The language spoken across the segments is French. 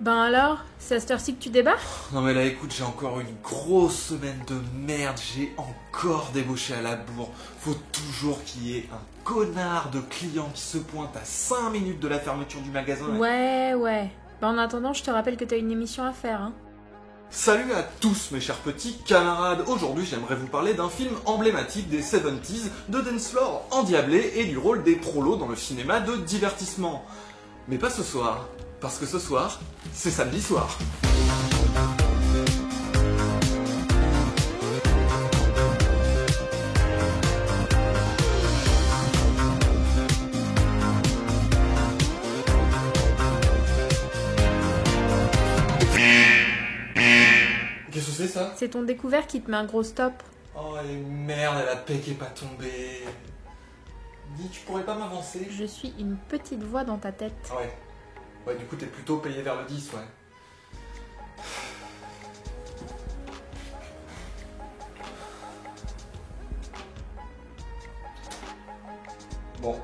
Ben alors, c'est à cette heure-ci que tu débarques? Non mais là écoute, j'ai encore une grosse semaine de merde, j'ai encore débauché à la bourre. Faut toujours qu'il y ait un connard de client qui se pointe à 5 minutes de la fermeture du magasin. Ouais. Ben en attendant, je te rappelle que t'as une émission à faire, hein. Salut à tous mes chers petits camarades. Aujourd'hui j'aimerais vous parler d'un film emblématique des 70s, de dance floor endiablé et du rôle des prolos dans le cinéma de divertissement. Mais pas ce soir, parce que ce soir, c'est samedi soir. Qu'est-ce que c'est ça? C'est ton découvert qui te met un gros stop. Oh et merde, la PEC est pas tombée. Dis, tu pourrais pas m'avancer? Je suis une petite voix dans ta tête. Ah ouais. Ouais, du coup t'es plutôt payé vers le 10, ouais. Bon.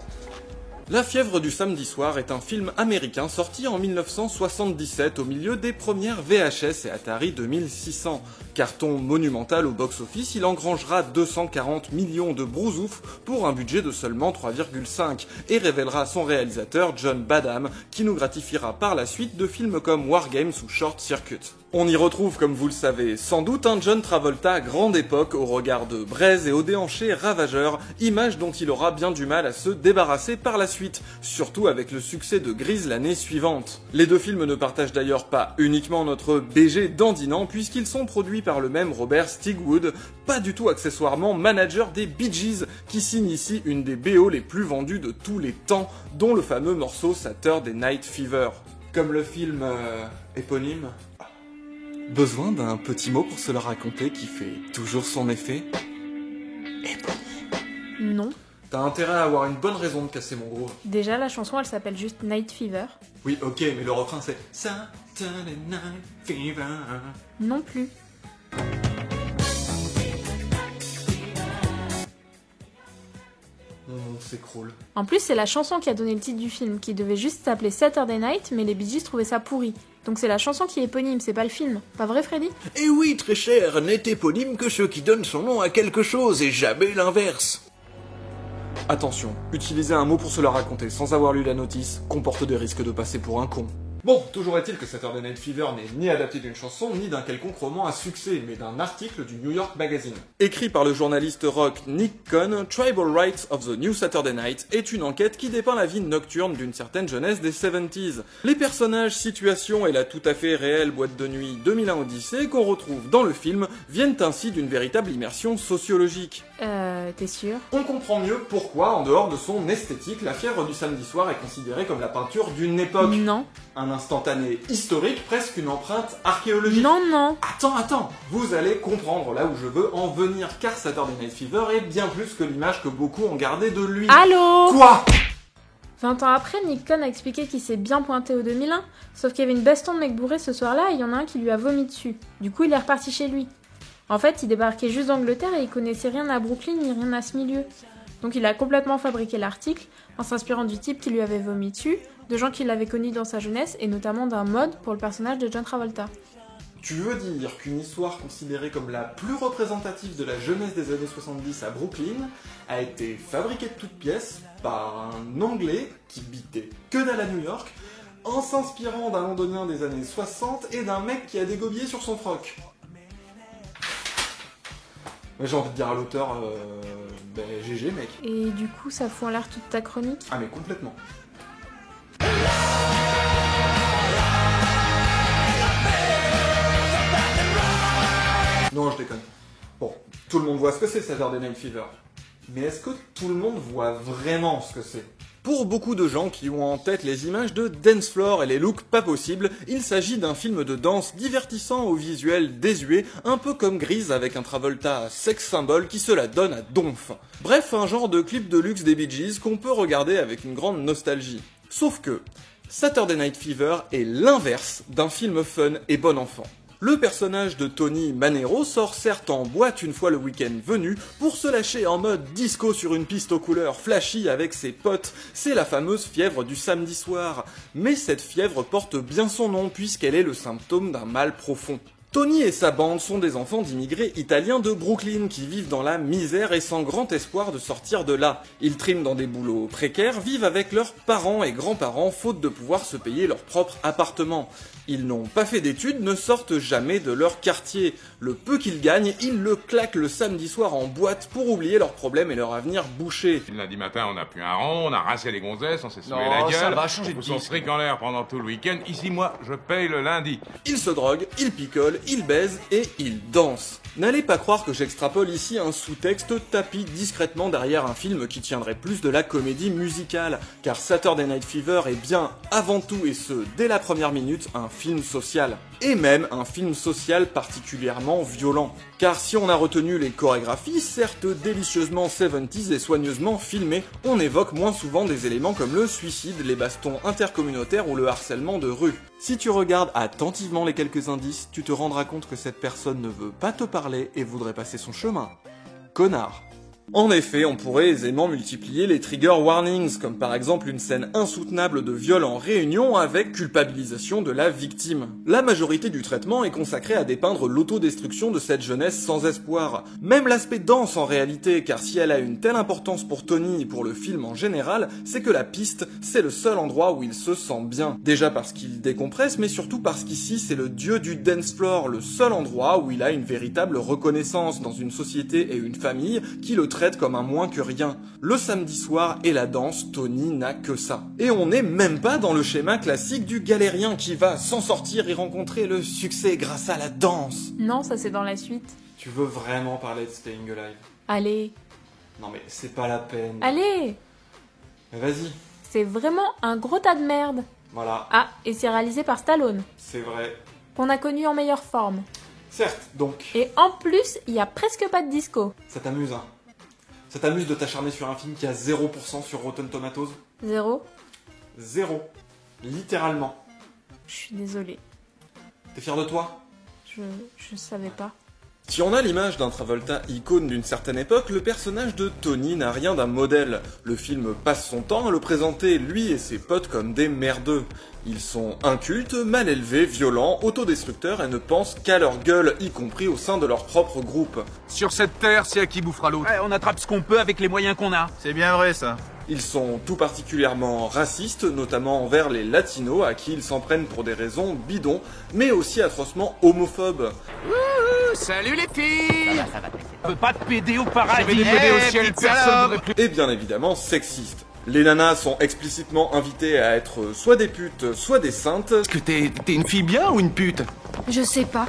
La fièvre du samedi soir est un film américain sorti en 1977 au milieu des premières VHS et Atari 2600. Carton monumental au box-office, il engrangera 240 millions de brousoufs pour un budget de seulement 3,5 et révélera son réalisateur John Badham qui nous gratifiera par la suite de films comme War Games ou Short Circuit. On y retrouve, comme vous le savez, sans doute un John Travolta grande époque au regard de braise et au déhanché ravageur, image dont il aura bien du mal à se débarrasser par la suite, surtout avec le succès de Grease l'année suivante. Les deux films ne partagent d'ailleurs pas uniquement notre BG dandinant puisqu'ils sont produits par le même Robert Stigwood, pas du tout accessoirement manager des Bee Gees, qui signe ici une des BO les plus vendues de tous les temps, dont le fameux morceau Saturday Night Fever. Comme le film éponyme. Besoin d'un petit mot pour se le raconter qui fait toujours son effet? Éponyme. Non. T'as intérêt à avoir une bonne raison de casser mon groove. Déjà, la chanson, elle s'appelle juste Night Fever. Oui, ok, mais le refrain c'est Saturday Night Fever. Non plus. Mon monde s'écroule. En plus, c'est la chanson qui a donné le titre du film, qui devait juste s'appeler Saturday Night, mais les Bee Gees trouvaient ça pourri. Donc c'est la chanson qui est éponyme, c'est pas le film. Pas vrai, Freddy? Eh oui, très cher, n'est éponyme que ceux qui donnent son nom à quelque chose et jamais l'inverse. Attention, utiliser un mot pour se la raconter sans avoir lu la notice comporte des risques de passer pour un con. Bon, toujours est-il que Saturday Night Fever n'est ni adapté d'une chanson, ni d'un quelconque roman à succès, mais d'un article du New York Magazine. Écrit par le journaliste rock Nick Cohn, Tribal Rights of the New Saturday Night est une enquête qui dépeint la vie nocturne d'une certaine jeunesse des 70s. Les personnages, situations et la tout à fait réelle boîte de nuit 2001 Odyssée qu'on retrouve dans le film viennent ainsi d'une véritable immersion sociologique. T'es sûr? On comprend mieux pourquoi, en dehors de son esthétique, la fièvre du samedi soir est considérée comme la peinture d'une époque. Non. Un instantané historique, presque une empreinte archéologique. Non. Attends, vous allez comprendre là où je veux en venir, car Saturday Night Fever est bien plus que l'image que beaucoup ont gardée de lui. Allô? Quoi? 20 ans après, Nick Cohn a expliqué qu'il s'est bien pointé au 2001, sauf qu'il y avait une baston de mecs bourrés ce soir-là et il y en a un qui lui a vomi dessus. Du coup, il est reparti chez lui. En fait, il débarquait juste d'Angleterre et il connaissait rien à Brooklyn ni rien à ce milieu. Donc il a complètement fabriqué l'article en s'inspirant du type qui lui avait vomi dessus, de gens qui l'avaient connu dans sa jeunesse et notamment d'un mode pour le personnage de John Travolta. Tu veux dire qu'une histoire considérée comme la plus représentative de la jeunesse des années 70 à Brooklyn a été fabriquée de toutes pièces par un Anglais qui bitait que dalle à New York en s'inspirant d'un Londonien des années 60 et d'un mec qui a dégobillé sur son froc? J'ai envie de dire à l'auteur, GG mec. Et du coup, ça fout en l'air toute ta chronique? Ah mais complètement. Non, je déconne. Bon, tout le monde voit ce que c'est Saturday Night Fever. Mais est-ce que tout le monde voit vraiment ce que c'est? Pour beaucoup de gens qui ont en tête les images de dance floor et les looks pas possibles, il s'agit d'un film de danse divertissant au visuel désuet, un peu comme Grease avec un Travolta sex symbole qui se la donne à donf. Bref, un genre de clip de luxe des Bee Gees qu'on peut regarder avec une grande nostalgie. Sauf que Saturday Night Fever est l'inverse d'un film fun et bon enfant. Le personnage de Tony Manero sort certes en boîte une fois le week-end venu pour se lâcher en mode disco sur une piste aux couleurs flashy avec ses potes, c'est la fameuse fièvre du samedi soir. Mais cette fièvre porte bien son nom puisqu'elle est le symptôme d'un mal profond. Tony et sa bande sont des enfants d'immigrés italiens de Brooklyn qui vivent dans la misère et sans grand espoir de sortir de là. Ils triment dans des boulots précaires, vivent avec leurs parents et grands-parents faute de pouvoir se payer leur propre appartement. Ils n'ont pas fait d'études, ne sortent jamais de leur quartier. Le peu qu'ils gagnent, ils le claquent le samedi soir en boîte pour oublier leurs problèmes et leur avenir bouché. Le lundi matin, on a pu un rond, on a rincé les gonzesses, on s'est sauvé la gueule. Ça va changer de son disque. fric en l'air pendant tout le week-end. Ici, moi, je paye le lundi. Ils se droguent, ils picolent, ils baisent et ils dansent. N'allez pas croire que j'extrapole ici un sous-texte tapis discrètement derrière un film qui tiendrait plus de la comédie musicale, car Saturday Night Fever est bien, avant tout et ce, dès la première minute, un film social. Et même un film social particulièrement violent. Car si on a retenu les chorégraphies, certes délicieusement 70s et soigneusement filmées, on évoque moins souvent des éléments comme le suicide, les bastons intercommunautaires ou le harcèlement de rue. Si tu regardes attentivement les quelques indices, tu te rendras compte que cette personne ne veut pas te parler et voudrait passer son chemin. Connard. En effet, on pourrait aisément multiplier les trigger warnings, comme par exemple une scène insoutenable de viol en réunion avec culpabilisation de la victime. La majorité du traitement est consacrée à dépeindre l'autodestruction de cette jeunesse sans espoir. Même l'aspect danse en réalité, car si elle a une telle importance pour Tony et pour le film en général, c'est que la piste, c'est le seul endroit où il se sent bien. Déjà parce qu'il décompresse, mais surtout parce qu'ici c'est le dieu du dance floor, le seul endroit où il a une véritable reconnaissance dans une société et une famille qui le traite comme un moins que rien. Le samedi soir et la danse, Tony n'a que ça. Et on n'est même pas dans le schéma classique du galérien qui va s'en sortir et rencontrer le succès grâce à la danse. Non, ça c'est dans la suite. Tu veux vraiment parler de Staying Alive? Allez, Non mais c'est pas la peine. allez, Mais vas-y. c'est vraiment un gros tas de merde. Voilà, Ah, et c'est réalisé par Stallone, c'est vrai. qu'on a connu en meilleure forme. Certes, donc, Et en plus, il y a presque pas de disco. ça t'amuse, hein? Ça t'amuse de t'acharner sur un film qui a 0% sur Rotten Tomatoes? 0. 0. Littéralement. Je suis désolée. T'es fier de toi? Je savais pas. Si on a l'image d'un Travolta icône d'une certaine époque, le personnage de Tony n'a rien d'un modèle. Le film passe son temps à le présenter, lui et ses potes, comme des merdeux. Ils sont incultes, mal élevés, violents, autodestructeurs et ne pensent qu'à leur gueule, y compris au sein de leur propre groupe. Sur cette terre, c'est à qui bouffera l'autre. Ouais, on attrape ce qu'on peut avec les moyens qu'on a. C'est bien vrai ça. Ils sont tout particulièrement racistes, notamment envers les latinos, à qui ils s'en prennent pour des raisons bidons, mais aussi atrocement homophobes. Salut les filles. On peut pas te péder au paradis. J'avais des PD au ciel, personne voudrait plus. Et bien évidemment sexistes. Les nanas sont explicitement invitées à être soit des putes, soit des saintes. Est-ce que t'es une fille bien ou une pute? Je sais pas.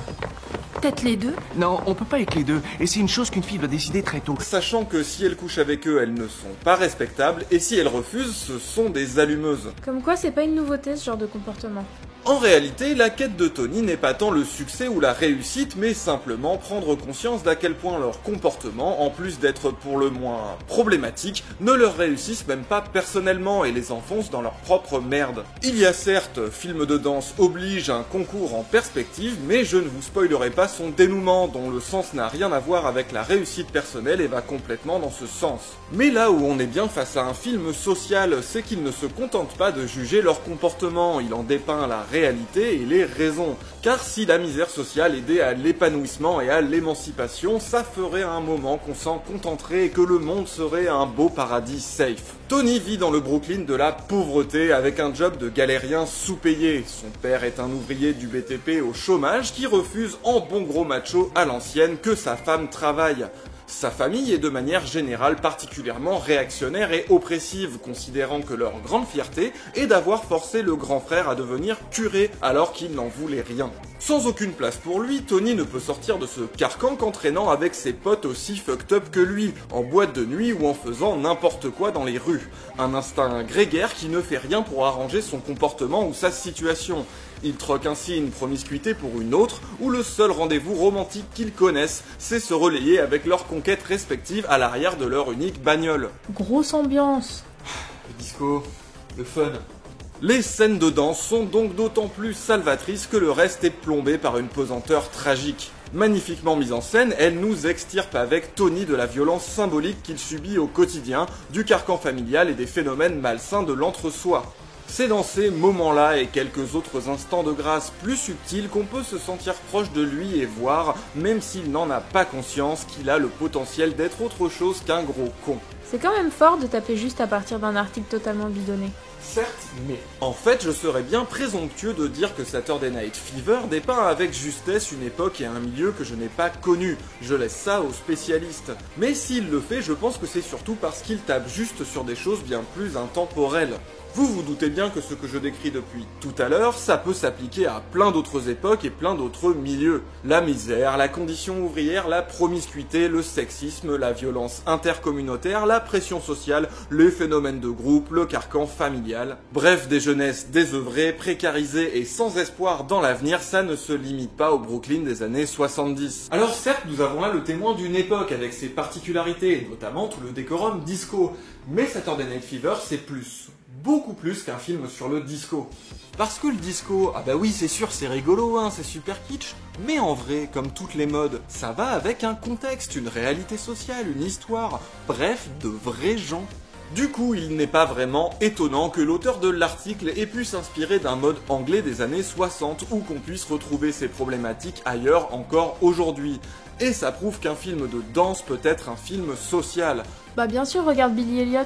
Peut-être les deux. Non, on peut pas être les deux. Et c'est une chose qu'une fille doit décider très tôt. Sachant que si elles couchent avec eux, elles ne sont pas respectables, et si elles refusent, ce sont des allumeuses. Comme quoi, c'est pas une nouveauté ce genre de comportement. En réalité, la quête de Tony n'est pas tant le succès ou la réussite, mais simplement prendre conscience d'à quel point leur comportement, en plus d'être pour le moins problématique, ne leur réussissent même pas personnellement et les enfoncent dans leur propre merde. Il y a certes, film de danse oblige un concours en perspective, mais je ne vous spoilerai pas son dénouement, dont le sens n'a rien à voir avec la réussite personnelle et va complètement dans ce sens. Mais là où on est bien face à un film social, c'est qu'il ne se contente pas de juger leur comportement, il en dépeint la réalité et les raisons. Car si la misère sociale aidait à l'épanouissement et à l'émancipation, ça ferait un moment qu'on s'en contenterait et que le monde serait un beau paradis safe. Tony vit dans le Brooklyn de la pauvreté avec un job de galérien sous-payé. Son père est un ouvrier du BTP au chômage qui refuse en bon gros macho à l'ancienne que sa femme travaille. Sa famille est de manière générale particulièrement réactionnaire et oppressive, considérant que leur grande fierté est d'avoir forcé le grand frère à devenir curé alors qu'il n'en voulait rien. Sans aucune place pour lui, Tony ne peut sortir de ce carcan qu'entraînant avec ses potes aussi fucked up que lui, en boîte de nuit ou en faisant n'importe quoi dans les rues. Un instinct grégaire qui ne fait rien pour arranger son comportement ou sa situation. Il troque ainsi une promiscuité pour une autre, où le seul rendez-vous romantique qu'ils connaissent, c'est se relayer avec leurs conquêtes respectives à l'arrière de leur unique bagnole. Grosse ambiance. Le disco, le fun, Les scènes de danse sont donc d'autant plus salvatrices que le reste est plombé par une pesanteur tragique. Magnifiquement mise en scène, elle nous extirpe avec Tony de la violence symbolique qu'il subit au quotidien, du carcan familial et des phénomènes malsains de l'entre-soi. C'est dans ces moments-là et quelques autres instants de grâce plus subtils qu'on peut se sentir proche de lui et voir, même s'il n'en a pas conscience, qu'il a le potentiel d'être autre chose qu'un gros con. C'est quand même fort de taper juste à partir d'un article totalement bidonné. Certes, mais en fait, je serais bien présomptueux de dire que Saturday Night Fever dépeint avec justesse une époque et un milieu que je n'ai pas connu. Je laisse ça aux spécialistes. Mais s'il le fait, je pense que c'est surtout parce qu'il tape juste sur des choses bien plus intemporelles. Vous vous doutez bien que ce que je décris depuis tout à l'heure, ça peut s'appliquer à plein d'autres époques et plein d'autres milieux. La misère, la condition ouvrière, la promiscuité, le sexisme, la violence intercommunautaire, la pression sociale, les phénomènes de groupe, le carcan familial. Bref, des jeunesses désœuvrées, précarisées et sans espoir dans l'avenir, ça ne se limite pas au Brooklyn des années 70. Alors certes, nous avons là le témoin d'une époque avec ses particularités, notamment tout le décorum disco. Mais Saturday Night Fever, c'est plus. Beaucoup plus qu'un film sur le disco. Parce que le disco, ah bah oui c'est sûr c'est rigolo, hein, c'est super kitsch, mais en vrai, comme toutes les modes, ça va avec un contexte, une réalité sociale, une histoire, bref, de vrais gens. Du coup, il n'est pas vraiment étonnant que l'auteur de l'article ait pu s'inspirer d'un mode anglais des années 60 ou qu'on puisse retrouver ces problématiques ailleurs encore aujourd'hui. Et ça prouve qu'un film de danse peut être un film social. Bah bien sûr, regarde Billy Elliot.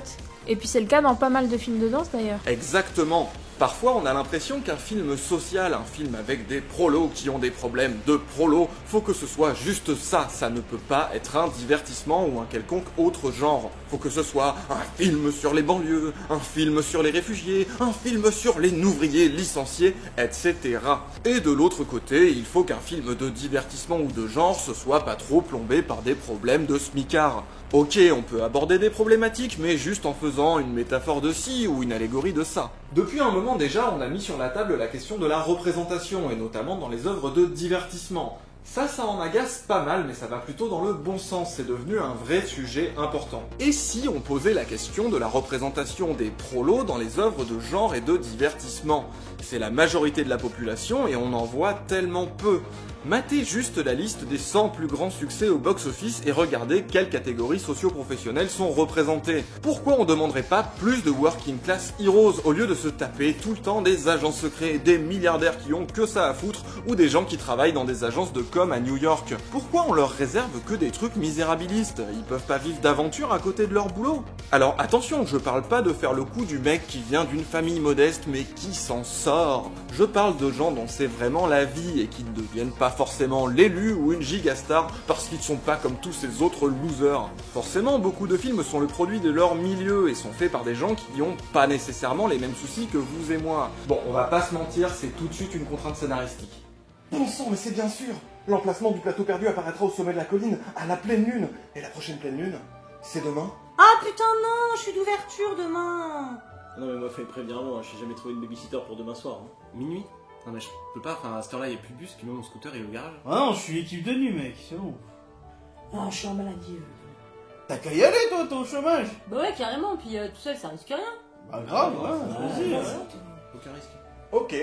Et puis c'est le cas dans pas mal de films de danse d'ailleurs. Exactement. Parfois on a l'impression qu'un film social, un film avec des prolos qui ont des problèmes de prolos, faut que ce soit juste ça, ça ne peut pas être un divertissement ou un quelconque autre genre. Faut que ce soit un film sur les banlieues, un film sur les réfugiés, un film sur les ouvriers licenciés, etc. Et de l'autre côté, il faut qu'un film de divertissement ou de genre se soit pas trop plombé par des problèmes de smicard. Ok, on peut aborder des problématiques, mais juste en faisant une métaphore de ci ou une allégorie de ça. Depuis un moment déjà, on a mis sur la table la question de la représentation, et notamment dans les œuvres de divertissement. Ça en agace pas mal, mais ça va plutôt dans le bon sens, c'est devenu un vrai sujet important. Et si on posait la question de la représentation des prolos dans les œuvres de genre et de divertissement? C'est la majorité de la population et on en voit tellement peu. Matez juste la liste des 100 plus grands succès au box-office et regardez quelles catégories socio-professionnelles sont représentées. Pourquoi on demanderait pas plus de working class heroes au lieu de se taper tout le temps des agents secrets, des milliardaires qui ont que ça à foutre ou des gens qui travaillent dans des agences de com à New York? Pourquoi on leur réserve que des trucs misérabilistes? Ils peuvent pas vivre d'aventure à côté de leur boulot? Alors attention, je parle pas de faire le coup du mec qui vient d'une famille modeste mais qui s'en sort. Je parle de gens dont c'est vraiment la vie et qui ne deviennent pas forcément l'élu ou une gigastar parce qu'ils sont pas comme tous ces autres losers. Forcément, beaucoup de films sont le produit de leur milieu et sont faits par des gens qui ont pas nécessairement les mêmes soucis que vous et moi. Bon, on va pas se mentir, c'est tout de suite une contrainte scénaristique. Bon sang, mais c'est bien sûr! L'emplacement du plateau perdu apparaîtra au sommet de la colline, à la pleine lune. Et la prochaine pleine lune, c'est demain. Ah putain non, je suis d'ouverture demain. Non mais moi fallait prévenir avant, je n'ai jamais trouvé une babysitter pour demain soir. Minuit? Non mais je peux pas, enfin à cette heure-là il n'y a plus de bus, puis même mon scooter est au garage. Ah non, je suis équipe de nuit mec, c'est bon. Ah, je suis en maladie. T'as qu'à y aller toi, t'es au chômage. Bah ouais, carrément, puis tout seul ça risque rien. Bah grave, ouais, vas-y. Aucun risque. Ok.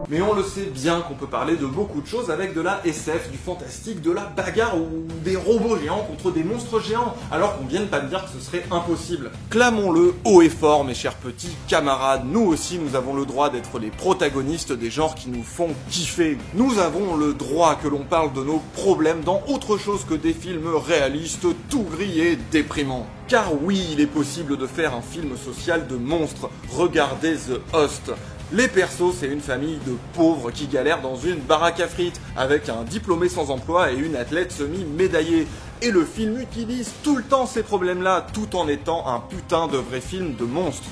Mais on le sait bien qu'on peut parler de beaucoup de choses avec de la SF, du fantastique, de la bagarre ou des robots géants contre des monstres géants, alors qu'on vienne pas de dire que ce serait impossible. Clamons-le haut et fort, mes chers petits camarades, nous aussi nous avons le droit d'être les protagonistes des genres qui nous font kiffer. Nous avons le droit que l'on parle de nos problèmes dans autre chose que des films réalistes, tout gris et déprimants. Car oui, il est possible de faire un film social de monstres. Regardez The Host. Les persos, c'est une famille de pauvres qui galèrent dans une baraque à frites, avec un diplômé sans emploi et une athlète semi-médaillée. Et le film utilise tout le temps ces problèmes-là, tout en étant un putain de vrai film de monstre.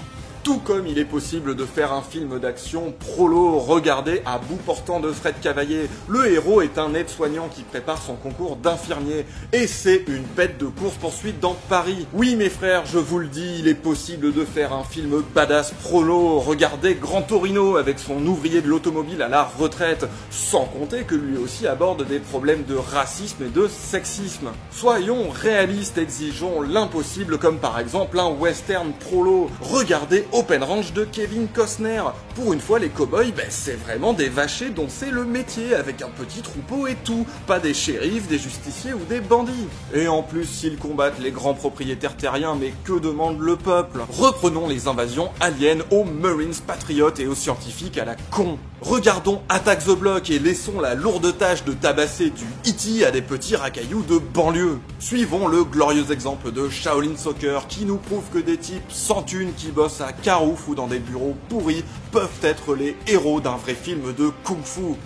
Tout comme il est possible de faire un film d'action prolo, regardez À bout portant de Fred Cavaillé. Le héros est un aide-soignant qui prépare son concours d'infirmier. Et c'est une bête de course-poursuite dans Paris. Oui mes frères, je vous le dis, il est possible de faire un film badass prolo. Regardez Gran Torino avec son ouvrier de l'automobile à la retraite. Sans compter que lui aussi aborde des problèmes de racisme et de sexisme. Soyons réalistes, exigeons l'impossible comme par exemple un western prolo. Regardez Open Range de Kevin Costner. Pour une fois les cow-boys, c'est vraiment des vachers dont c'est le métier, avec un petit troupeau et tout. Pas des shérifs, des justiciers ou des bandits. Et en plus s'ils combattent les grands propriétaires terriens, mais que demande le peuple? Reprenons les invasions aliens aux Marines patriotes et aux scientifiques à la con. Regardons Attack the Block et laissons la lourde tâche de tabasser du E.T. à des petits racailloux de banlieue. Suivons le glorieux exemple de Shaolin Soccer qui nous prouve que des types sans thunes qui bossent à Carouf ou dans des bureaux pourris peuvent être les héros d'un vrai film de kung-fu.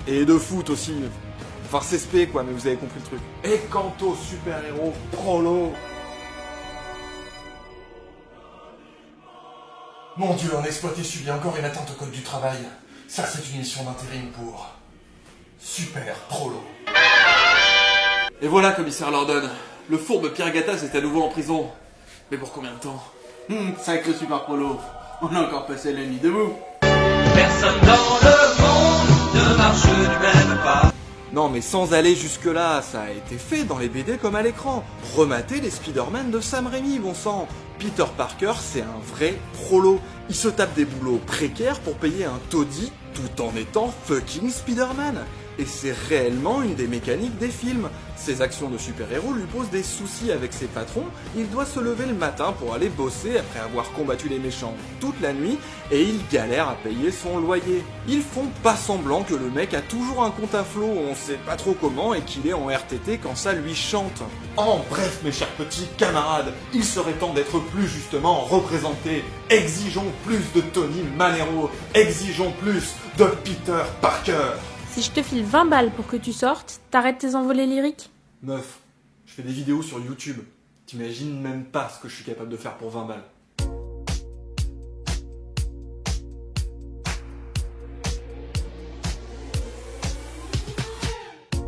Et de foot aussi. Enfin c'est spé quoi, mais vous avez compris le truc. Et quant aux super-héros prolo... Mon Dieu, un exploité subit encore une atteinte au code du travail. Ça, c'est une mission d'intérim pour... Super Prolo. Et voilà, commissaire Lordon. Le fourbe Pierre Gattaz est à nouveau en prison. Mais pour combien de temps? Sacré Super Prolo. On a encore passé la nuit debout. Personne dans le monde ne marche du même pas. Non mais sans aller jusque là, ça a été fait dans les BD comme à l'écran. Rematez les Spider-Man de Sam Raimi, bon sang. Peter Parker, c'est un vrai prolo. Il se tape des boulots précaires pour payer un taudis tout en étant fucking Spider-Man. Et c'est réellement une des mécaniques des films. Ses actions de super-héros lui posent des soucis avec ses patrons, il doit se lever le matin pour aller bosser après avoir combattu les méchants toute la nuit, et il galère à payer son loyer. Ils font pas semblant que le mec a toujours un compte à flot, on sait pas trop comment, et qu'il est en RTT quand ça lui chante. En bref, mes chers petits camarades, il serait temps d'être plus justement représentés. Exigeons plus de Tony Manero, exigeons plus de Peter Parker. Si je te file 20 balles pour que tu sortes, t'arrêtes tes envolées lyriques? Meuf, je fais des vidéos sur YouTube. T'imagines même pas ce que je suis capable de faire pour 20 balles.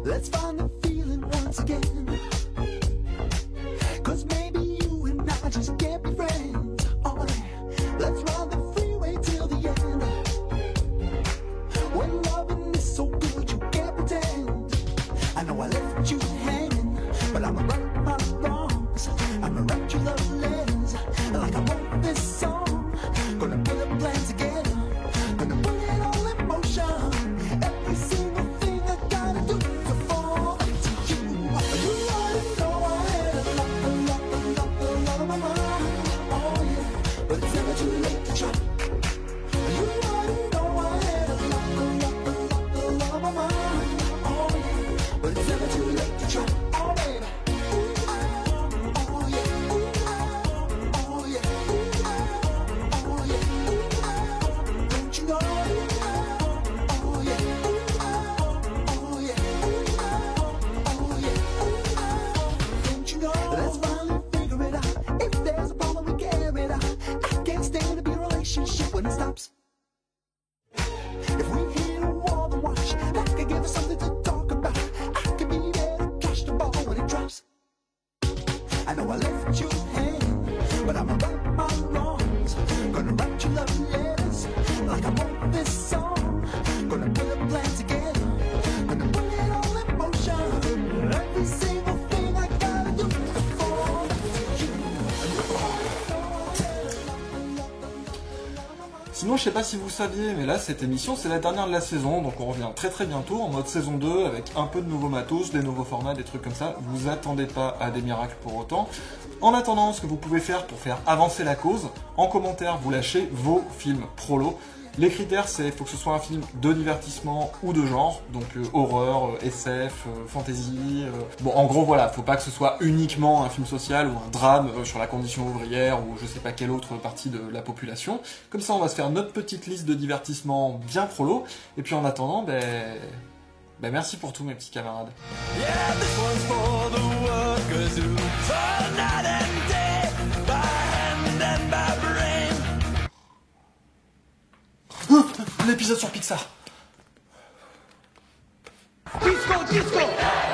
Let's find the feeling once again. 'Cause maybe you and I just can't be friends. Oh, let's ride the freeway till the end. When loving is so good you can't pretend. I know I left you hanging, but I'ma right my wrongs. I'ma write you love letters like I wrote this song. Gonna put a plan together, gonna put it all in motion. Every single thing I gotta do to fall into you. You already know I had a lot on my mind. Oh yeah, but it's never too late to try. You already know I had a lot on my mind. Oh yeah, but it's never too late to try. Oh baby. Oh yeah. Oh yeah. Oh yeah. Don't you know? Oh yeah. Oh yeah. Oh yeah. Don't you know? Let's finally figure it out. If there's a problem, we can air it out. I can't stand to be in a relationship when it stops. If we hit a wall, then watch. That could give us something to talk about. I could be there to catch the ball when it drops. I know I left you hanging, but I'ma right my wrongs. Gonna write you love letters like I wrote this song. Gonna put a plan together, gonna put it all in motion. Every single thing I gotta do to fall into you. Sinon, je sais pas si vous saviez, mais là, cette émission, c'est la dernière de la saison, donc on revient très très bientôt en mode saison 2, avec un peu de nouveaux matos, des nouveaux formats, des trucs comme ça. Vous attendez pas à des miracles pour autant. En attendant, ce que vous pouvez faire pour faire avancer la cause, en commentaire, vous lâchez vos films prolo. Les critères, c'est faut que ce soit un film de divertissement ou de genre, donc horreur, SF, fantasy. Bon, en gros, voilà, faut pas que ce soit uniquement un film social ou un drame sur la condition ouvrière ou je sais pas quelle autre partie de la population. Comme ça, on va se faire notre petite liste de divertissements bien prolo. Et puis en attendant, merci pour tout, mes petits camarades. Yeah, this one's for the workers who toil night and day, by hand and by brain. L'épisode sur Pixar. Disco, disco!